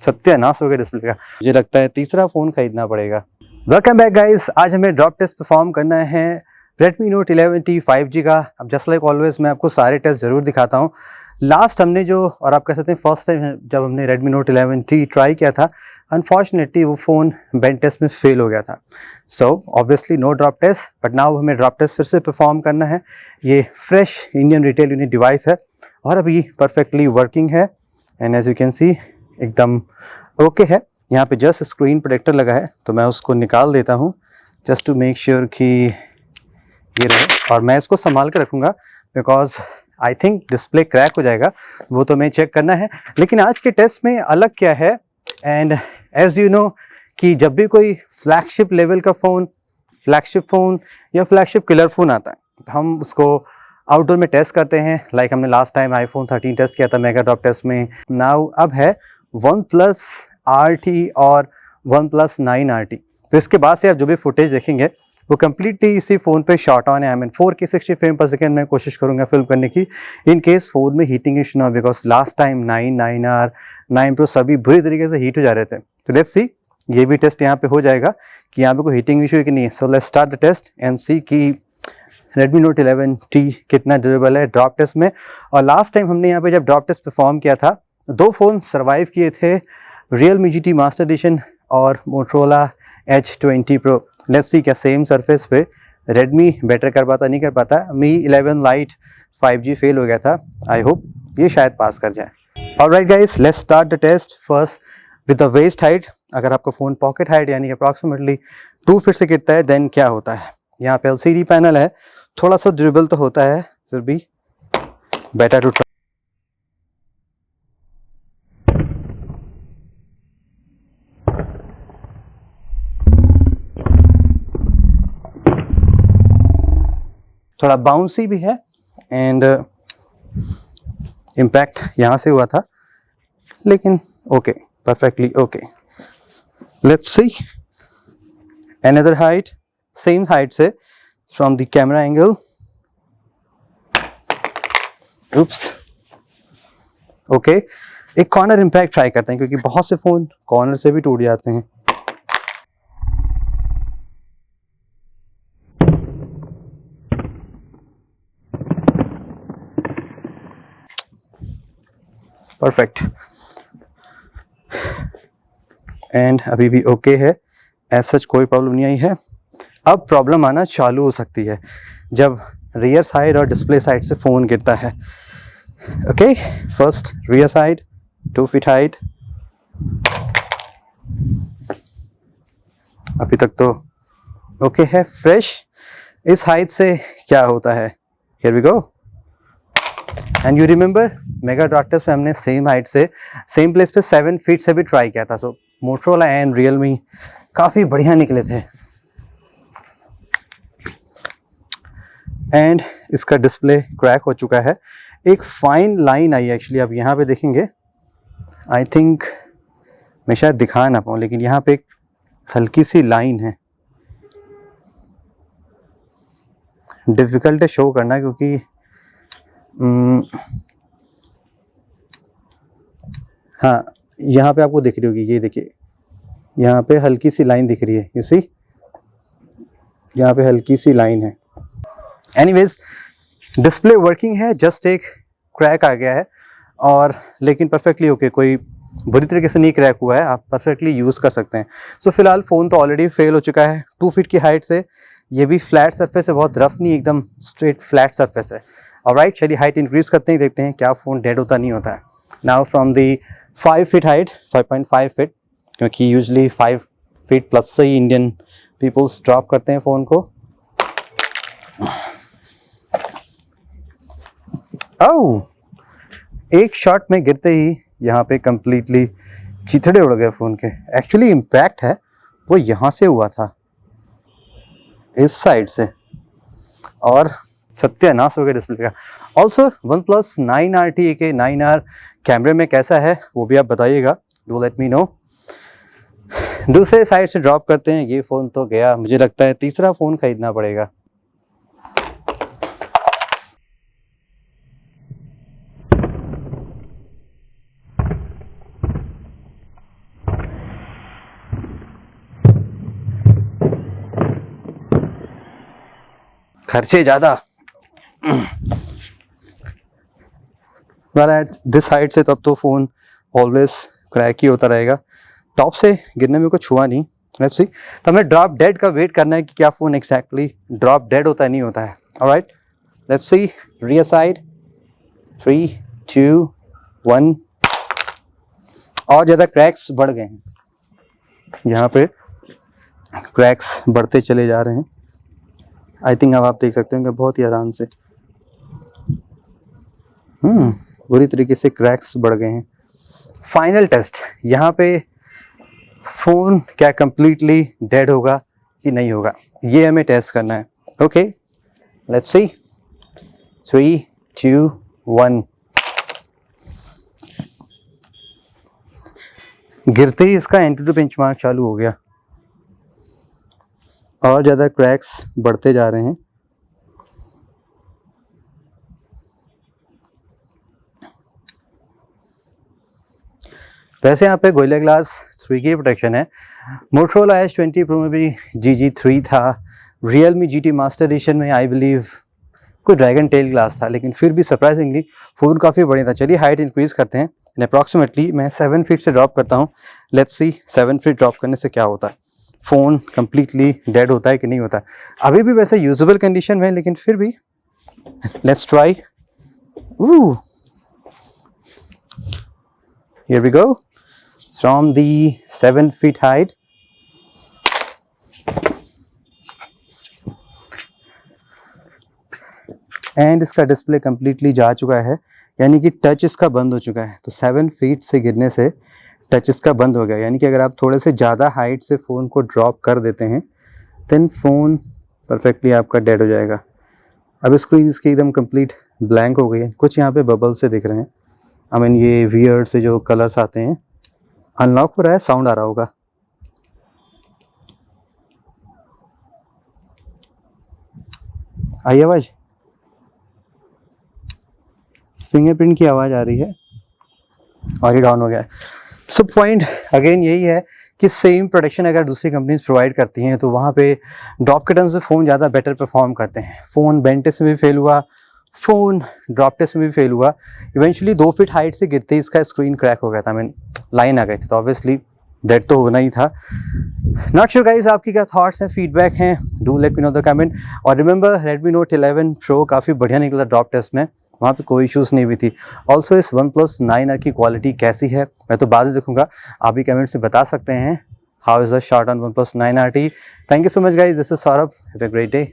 सत्यानाश हो गया डिस्प्ले का। मुझे लगता है तीसरा फ़ोन खरीदना पड़ेगा। वेलकम बैक गाइस, आज हमें ड्रॉप टेस्ट परफॉर्म करना है Redmi Note 11T 5G का। अब जस्ट लाइक ऑलवेज मैं आपको सारे टेस्ट ज़रूर दिखाता हूँ। लास्ट हमने जो, और आप कह सकते हैं फर्स्ट टाइम जब हमने Redmi Note 11T ट्राई किया था, अनफॉर्चुनेटली वो फ़ोन बेंच टेस्ट में फेल हो गया था। So obviously no drop test, but now हमें ड्रॉप टेस्ट फिर से परफॉर्म करना है। ये fresh Indian retail unit device है और अभी परफेक्टली वर्किंग है and as you can see एकदम ओके है। यहाँ पे जस्ट स्क्रीन प्रोटेक्टर लगा है तो मैं उसको निकाल देता हूँ जस्ट टू मेक श्योर कि ये रहे, और मैं इसको संभाल के रखूँगा because I think display crack हो जाएगा, वो तो मैं चेक करना है। लेकिन आज के टेस्ट में अलग क्या है, एंड एज यू नो कि जब भी कोई फ्लैगशिप लेवल का फ़ोन, फ्लैगशिप फ़ोन या फ्लैगशिप किलर फ़ोन आता है तो हम उसको आउटडोर में टेस्ट करते हैं। लाइक हमने लास्ट टाइम iPhone 13 टेस्ट किया था मेगा ड्रॉप टेस्ट में। नाउ अब है OnePlus RT और OnePlus 9RT। तो इसके बाद से आप जो भी फुटेज देखेंगे वो कम्प्लीटली इसी फ़ोन पे शॉट ऑन है। आई मीन 4K 60 फ्रेम पर सेकेंड मैं कोशिश करूँगा फिल्म करने की, इन केस फ़ोन में हीटिंग इशू ना हो, because last time 9R 9 Pro सभी बुरी तरीके से हीट हो जा रहे थे। तो लेट्स सी ये भी टेस्ट यहाँ पे हो जाएगा कि यहाँ पे कोई हीटिंग इशू है कि नहीं। So let's start the test and see कि Redmi Note 11T कितना ड्यूरेबल है ड्रॉप टेस्ट में। और लास्ट टाइम हमने यहाँ पे जब ड्रॉप टेस्ट परफॉर्म किया था, दो फ़ोन सर्वाइव किए थे, Realme GT मास्टर एडिशन और Motorola Edge 20 Pro। Let's see क्या सेम सरफेस पे Redmi बेटर कर पाता नहीं कर पाता। Mi 11 Lite 5G फेल हो गया था, आई होप ये शायद पास कर जाए। Alright guys, let's start the test first with the waist height. अगर आपका फ़ोन पॉकेट हाइट यानी अप्रॉक्सीमेटली 2 फीट से गिरता है देन क्या होता है। यहाँ पे LCD पैनल है, थोड़ा सा ड्यूरेबल तो होता है, फिर भी बेटर टू ट्राई। थोड़ा बाउंसी भी है एंड इम्पैक्ट यहाँ से हुआ था, लेकिन okay, perfectly okay. Let's see another height, same height से from the camera angle. Oops, okay. एक कॉर्नर इम्पैक्ट ट्राई करते हैं क्योंकि बहुत से फ़ोन कॉर्नर से भी टूट जाते हैं। परफेक्ट, एंड अभी भी ओके है, एज सच कोई प्रॉब्लम नहीं आई है। अब प्रॉब्लम आना चालू हो सकती है जब रियर साइड और डिस्प्ले साइड से फ़ोन गिरता है। Okay, first rear side 2 feet height. अभी तक तो ओके है, फ्रेश। इस हाइट से क्या होता है, here we go. And you remember mega drop test में हमने सेम हाइट से सेम प्लेस पे 7 फीट से भी ट्राई किया था। सो मोटरोला एंड रियलमी काफ़ी बढ़िया निकले थे। एंड इसका डिस्प्ले क्रैक हो चुका है, एक फाइन लाइन आई एक्चुअली। आप यहाँ पे देखेंगे, आई थिंक मैं शायद दिखा ना पाऊँ, लेकिन यहाँ पे एक हल्की सी लाइन है। डिफ़िकल्ट है शो करना क्योंकि हाँ, यहाँ पे आपको दिख रही होगी, ये देखिए यहाँ पे हल्की सी लाइन दिख रही है, यू सी, यहाँ पे हल्की सी लाइन है। एनीवेज डिस्प्ले वर्किंग है, जस्ट एक क्रैक आ गया है, और लेकिन परफेक्टली ओके, कोई बुरी तरीके से नहीं क्रैक हुआ है, आप परफेक्टली यूज़ कर सकते हैं। सो फिलहाल फ़ोन तो ऑलरेडी फेल हो चुका है 2 फीट की हाइट से। ये भी फ्लैट सरफेस है, बहुत रफ नहीं, एकदम स्ट्रेट फ्लैट सरफेस है। ऑलराइट, चलिए हाइट इंक्रीज़ करते हैं, देखते हैं क्या फ़ोन डेड होता नहीं होता है। Now from the 5 feet height, 5.5 feet, क्योंकि यूजली 5 फीट प्लस से ही इंडियन पीपल्स ड्रॉप करते हैं फ़ोन को। ओह, एक शॉट में गिरते ही यहाँ पे कंप्लीटली चिथड़े उड़ गए फ़ोन के। एक्चुअली इम्पैक्ट है वो यहाँ से हुआ था, इस साइड से, और सत्यानाश हो गया डिस्प्ले का। ऑल्सो OnePlus 9RT के 9R कैमरे में कैसा है वो भी आप बताइएगा, डू लेट मी नो। दूसरे साइड से ड्रॉप करते हैं, ये फ़ोन तो गया, मुझे लगता है तीसरा फ़ोन खरीदना पड़ेगा। खर्चे ज़्यादा वाला है दिस हाइट से, तब तो फ़ोन ऑलवेज क्रैक ही होता रहेगा। टॉप से गिरने में कुछ हुआ नहीं। लेट्स सी, तो हमें ड्रॉप डेड का वेट करना है कि क्या फ़ोन एग्जैक्टली ड्रॉप डेड होता है नहीं होता है। Alright, let's see, rear side, 3, 2, 1। और ज़्यादा क्रैक्स बढ़ गए हैं, यहाँ पे क्रैक्स बढ़ते चले जा रहे हैं। आई थिंक अब आप देख सकते हैं कि बहुत ही आराम से बुरी तरीके से क्रैक्स बढ़ गए हैं। फाइनल टेस्ट, यहाँ पे फ़ोन क्या कंप्लीटली डेड होगा कि नहीं होगा, ये हमें टेस्ट करना है। ओके, लेट्स सी, 3, 2, 1। गिरते ही इसका एंटीट्यूड बेंचमार्क चालू हो गया और ज़्यादा क्रैक्स बढ़ते जा रहे हैं। वैसे यहाँ पे गोरिल्ला ग्लास 3 की प्रोटेक्शन है। मोटोरोला S20 Pro में भी GG3 था। Realme GT मास्टर एडिशन में आई बिलीव कोई ड्रैगन टेल ग्लास था, लेकिन फिर भी सरप्राइजिंगली फ़ोन काफ़ी बढ़िया था। चलिए हाइट इंक्रीज़ करते हैं। अप्रॉक्सीमेटली मैं 7 फीट से ड्रॉप करता हूँ। लेट्स सी 7 फीट ड्रॉप करने से क्या होता है, फ़ोन कम्प्लीटली डेड होता है कि नहीं होता है। अभी भी वैसे यूजेबल कंडीशन में है, लेकिन फिर भी let's try. Here we go from the 7 feet height. And इसका डिस्प्ले कम्प्लीटली जा चुका है, यानी कि टच इसका बंद हो चुका है। तो 7 फीट से गिरने से टच इसका बंद हो गया, यानी कि अगर आप थोड़े से ज़्यादा हाइट से फ़ोन को ड्रॉप कर देते हैं देन फ़ोन परफेक्टली आपका डेड हो जाएगा। अब स्क्रीन इसकी एकदम कंप्लीट ब्लैंक हो गई है। कुछ यहाँ पे बबल्स से दिख रहे हैं, आई मीन ये वियर्ड से जो कलर्स आते हैं। अनलॉक हो रहा है, साउंड आ रहा होगा। आई आवाज, फिंगरप्रिंट की आवाज आ रही है और ये डाउन हो गया है। सो पॉइंट अगेन यही है कि सेम प्रोटेक्शन अगर दूसरी कंपनीज प्रोवाइड करती हैं तो वहाँ पे ड्रॉप के टर्म से फ़ोन ज़्यादा बेटर परफॉर्म करते हैं। फ़ोन बेंट टेस्ट में भी फेल हुआ, फ़ोन ड्रॉप टेस्ट में भी फेल हुआ। इवेंचुअली 2 फीट हाइट से गिरते ही इसका स्क्रीन क्रैक हो गया था, मीन लाइन आ गई थी, तो ऑब्वियसली डेड तो होना ही था। नॉट श्योर गाइस, आपकी क्या थॉट्स हैं, फीडबैक हैं, do let me know the comment. और रिमेंबर Redmi Note 11 Pro काफ़ी बढ़िया निकला ड्रॉप टेस्ट में, वहाँ पे कोई इश्यूज़ नहीं हुई थी। ऑल्सो इस OnePlus 9R की क्वालिटी कैसी है मैं तो बाद में देखूंगा, आप भी कमेंट से बता सकते हैं। How is the shot on OnePlus 9RT। Thank you so much guys, this is Saurabh, have a great day.